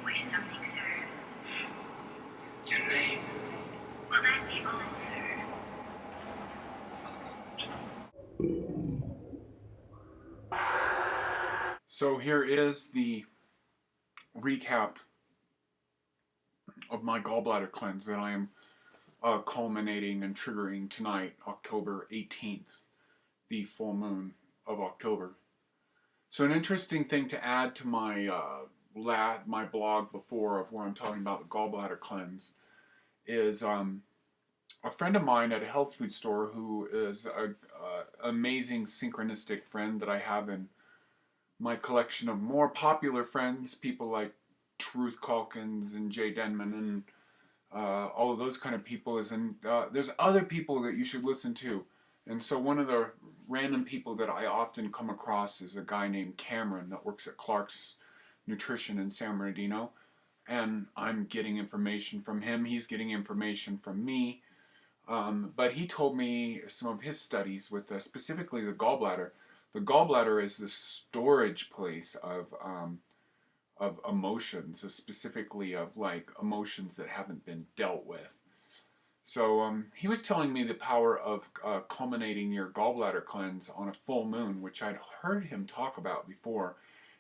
wish something, sir? Your name? Will that be all, sir? So here is the recap of my gallbladder cleanse that I am culminating and triggering tonight, October 18th, the full moon of October. So an interesting thing to add to my my blog before of where I'm talking about the gallbladder cleanse is a friend of mine at a health food store who is an amazing synchronistic friend that I have in my collection of more popular friends, people like Truth Calkins and Jay Denman and all of those kind of people. There's other people that you should listen to. And so one of the random people that I often come across is a guy named Cameron that works at Clark's Nutrition in San Bernardino. And I'm getting information from him. He's getting information from me. But he told me some of his studies with specifically the gallbladder. The gallbladder is the storage place of emotions, specifically of like emotions that haven't been dealt with. So he was telling me the power of culminating your gallbladder cleanse on a full moon, which I'd heard him talk about before.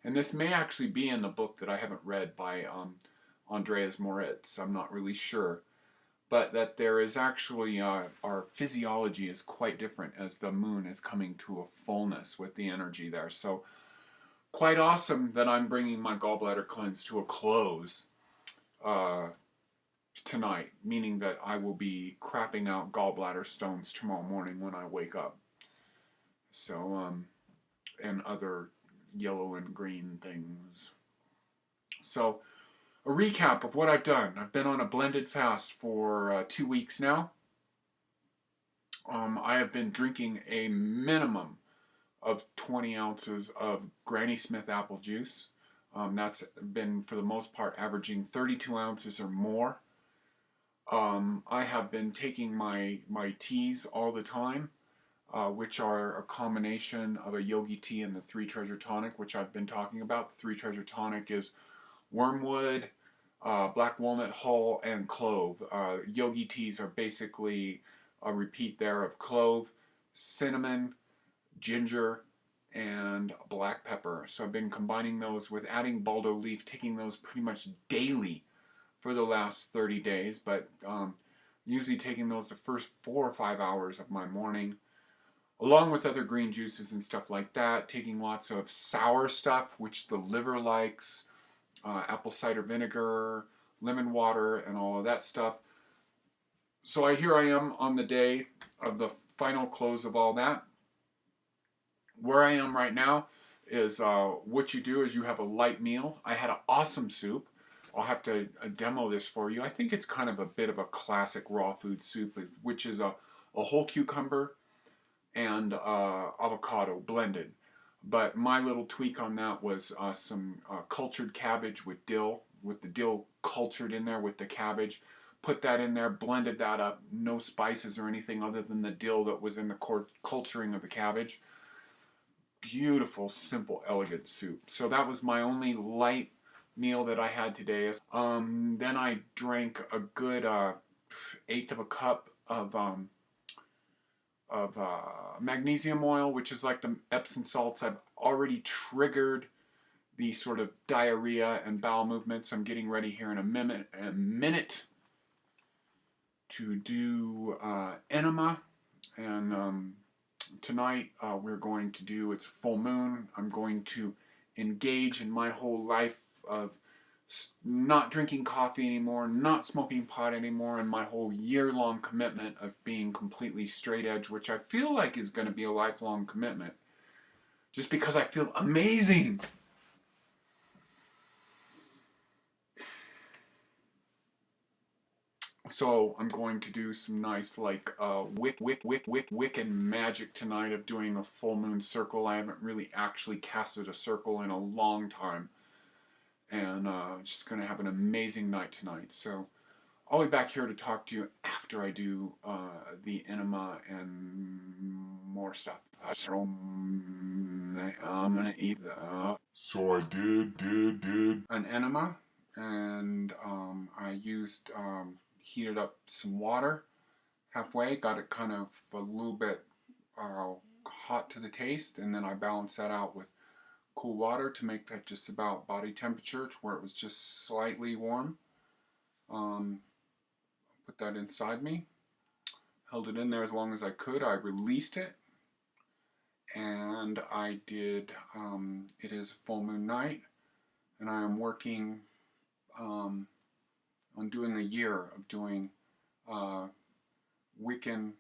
And this may actually be in the book that I haven't read by Andreas Moritz. I'm not really sure. But that there is actually, our physiology is quite different as the moon is coming to a fullness with the energy there. So quite awesome that I'm bringing my gallbladder cleanse to a close tonight, meaning that I will be crapping out gallbladder stones tomorrow morning when I wake up. So, and other yellow and green things. So, a recap of what I've done. I've been on a blended fast for 2 weeks now. I have been drinking a minimum of 20 ounces of Granny Smith apple juice. That's been, for the most part, averaging 32 ounces or more. I have been taking my teas all the time, which are a combination of a yogi tea and the 3 Treasure Tonic, which I've been talking about. The 3 Treasure Tonic is wormwood, black walnut hull, and clove. Yogi teas are basically a repeat there of clove, cinnamon, ginger, and black pepper. So I've been combining those with adding baldo leaf, taking those pretty much daily for the last 30 days, but usually taking those the first 4 or 5 hours of my morning, along with other green juices and stuff like that, taking lots of sour stuff, which the liver likes, apple cider vinegar, lemon water, and all of that stuff. So here I am on the day of the final close of all that. Where I am right now is what you do is you have a light meal. I had an awesome soup. I'll have to demo this for you. I think it's kind of a bit of a classic raw food soup, which is a whole cucumber and avocado blended. But my little tweak on that was some cultured cabbage with dill, with the dill cultured in there with the cabbage. Put that in there, blended that up, no spices or anything other than the dill that was in the culturing of the cabbage. Beautiful, simple, elegant soup. So that was my only light meal that I had today. Then I drank a good 1/8 of a cup of magnesium oil, which is like the Epsom salts. I've already triggered the sort of diarrhea and bowel movements. I'm getting ready here in a minute to do enema, and tonight we're going to do, it's full moon, I'm going to engage in my whole life of not drinking coffee anymore, not smoking pot anymore, and my whole year-long commitment of being completely straight edge, which I feel like is going to be a lifelong commitment, just because I feel amazing. So I'm going to do some nice like Wiccan magic tonight of doing a full moon circle. I haven't really actually casted a circle in a long time. And just going to have an amazing night tonight. So I'll be back here to talk to you after I do the enema and more stuff. So I'm going to eat the... So I did an enema and I used heated up some water halfway, got it kind of a little bit hot to the taste, and then I balanced that out with cool water to make that just about body temperature to where it was just slightly warm. Put that inside me, held it in there as long as I could. I released it, and I did, it is a full moon night, and I am working on doing a year of doing Wiccan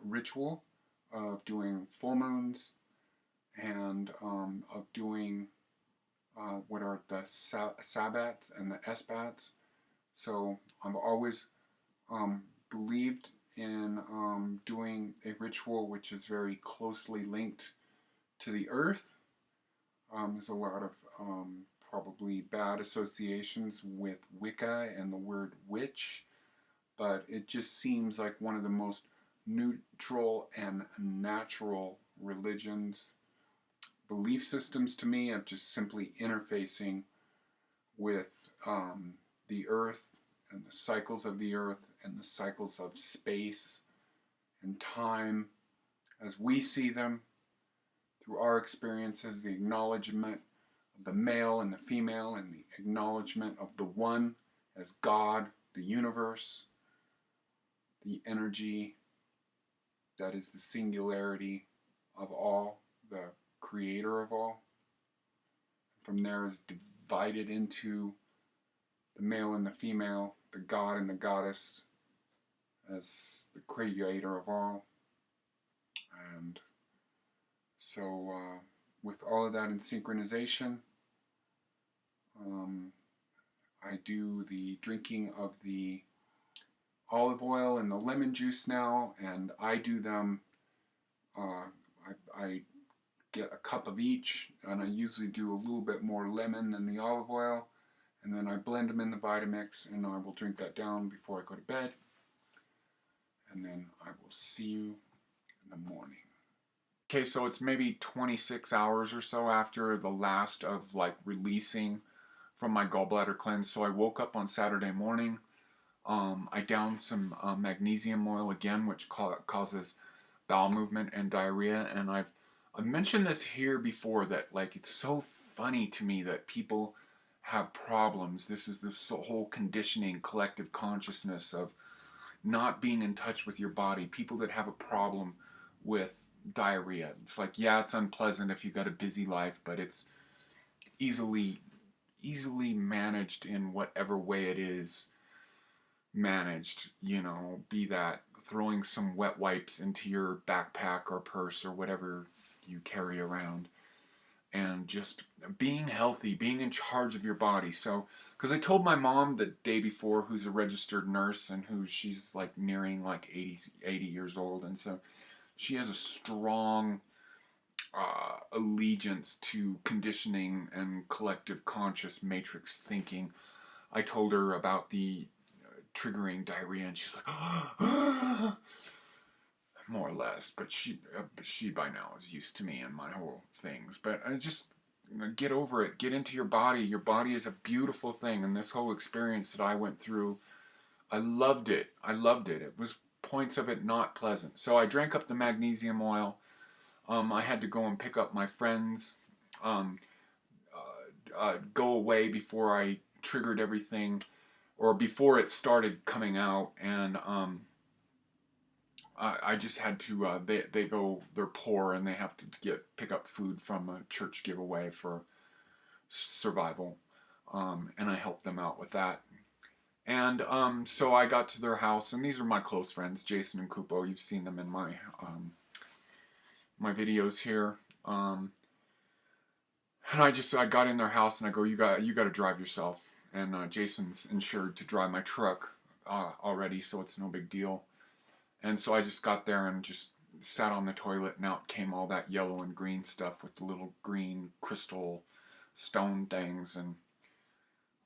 ritual, of doing full moons, and of doing what are the Sabbats and the Esbats. So I've always believed in doing a ritual which is very closely linked to the earth. There's a lot of probably bad associations with Wicca and the word witch, but it just seems like one of the most neutral and natural religions, belief systems to me, of just simply interfacing with the earth and the cycles of the earth and the cycles of space and time as we see them through our experiences, the acknowledgement of the male and the female, and the acknowledgement of the one as God, the universe, the energy that is the singularity of all, the creator of all. From there is divided into the male and the female, the god and the goddess as the creator of all. And so with all of that in synchronization, I do the drinking of the olive oil and the lemon juice now, and I do them, I get a cup of each, and I usually do a little bit more lemon than the olive oil, and then I blend them in the Vitamix, and I will drink that down before I go to bed, and then I will see you in the morning. Okay, so it's maybe 26 hours or so after the last of like releasing from my gallbladder cleanse. So I woke up on Saturday morning. I downed some magnesium oil again, which causes bowel movement and diarrhea. And I've mentioned this here before, that like it's so funny to me that people have problems. This is this whole conditioning, collective consciousness of not being in touch with your body. People that have a problem with diarrhea. It's like, yeah, it's unpleasant if you've got a busy life, but it's easily managed in whatever way it is managed, you know, be that throwing some wet wipes into your backpack or purse or whatever you carry around, and just being healthy, being in charge of your body. So, because I told my mom the day before, who's a registered nurse and she's like nearing like 80 years old, and so she has a strong allegiance to conditioning and collective conscious matrix thinking. I told her about the triggering diarrhea, and she's like, more or less. But she by now is used to me and my whole things. But I just get over it. Get into your body. Your body is a beautiful thing, and this whole experience that I went through, I loved it. I loved it. It was points of it not pleasant. So I drank up the magnesium oil. I had to go and pick up my friends, go away before I triggered everything, or before it started coming out, and I just had to. They're poor, and they have to pick up food from a church giveaway for survival, and I helped them out with that. And so I got to their house, and these are my close friends, Jason and Kupo. You've seen them in my my videos here. And I got in their house, and I go, you got to drive yourself. And Jason's insured to drive my truck already, so it's no big deal. And so I just got there and just sat on the toilet, and out came all that yellow and green stuff with the little green crystal stone things, and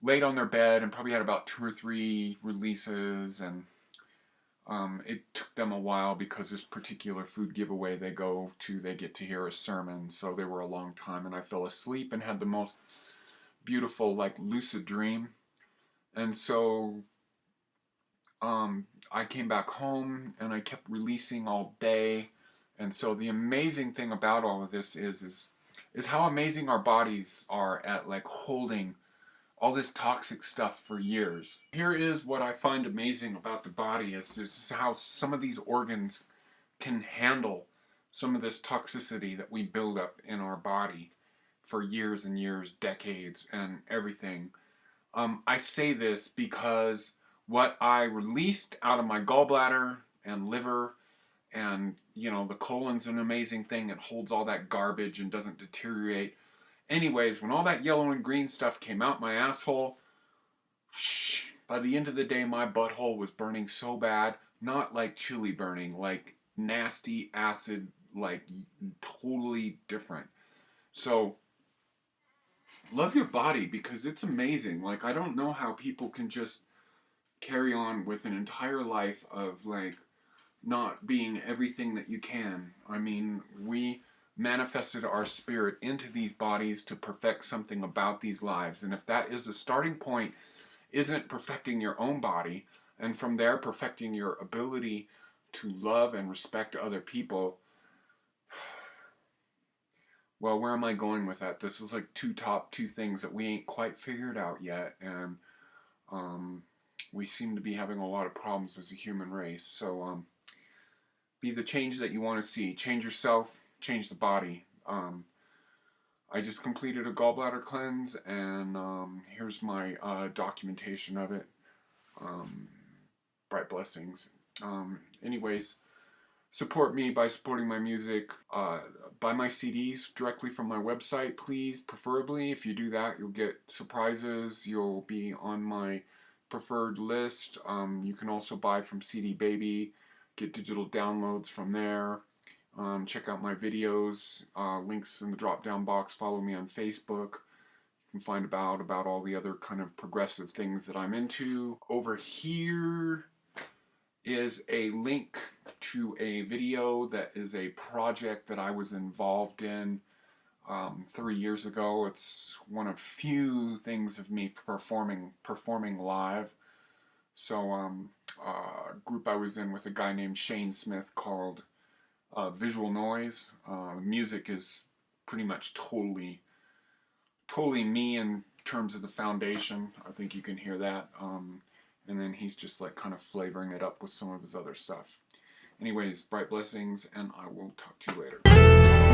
laid on their bed, and probably had about 2 or 3 releases. And it took them a while, because this particular food giveaway they get to hear a sermon, so they were a long time, and I fell asleep and had the most beautiful, like, lucid dream. And so I came back home and I kept releasing all day. And so the amazing thing about all of this is how amazing our bodies are at like holding all this toxic stuff for years. Here is what I find amazing about the body is how some of these organs can handle some of this toxicity that we build up in our body for years and years, decades, and everything. I say this because what I released out of my gallbladder and liver, and you know, the colon's an amazing thing. It holds all that garbage and doesn't deteriorate. Anyways, when all that yellow and green stuff came out my asshole, by the end of the day, my butthole was burning so bad. Not like chili burning, like nasty acid, like totally different. So love your body because it's amazing. Like, I don't know how people can just carry on with an entire life of like not being everything that you can. I mean, we manifested our spirit into these bodies to perfect something about these lives. And if that is the starting point, isn't perfecting your own body, and from there perfecting your ability to love and respect other people, well, where am I going with that? This is like top two things that we ain't quite figured out yet, and we seem to be having a lot of problems as a human race. So be the change that you want to see. Change yourself, change the body. I just completed a gallbladder cleanse, and here's my documentation of it. Bright blessings. Anyways, support me by supporting my music. Buy my CDs directly from my website, please. Preferably, if you do that, you'll get surprises. You'll be on my preferred list. You can also buy from CD Baby, get digital downloads from there. Check out my videos, links in the drop down box. Follow me on Facebook. You can find about all the other kind of progressive things that I'm into. Over here is a link to a video that is a project that I was involved in 3 years ago. It's one of few things of me performing live. So a group I was in with a guy named Shane Smith called Visual Noise. Music is pretty much totally me in terms of the foundation. I think you can hear that. And then he's just like kind of flavoring it up with some of his other stuff. Anyways, bright blessings, and I will talk to you later.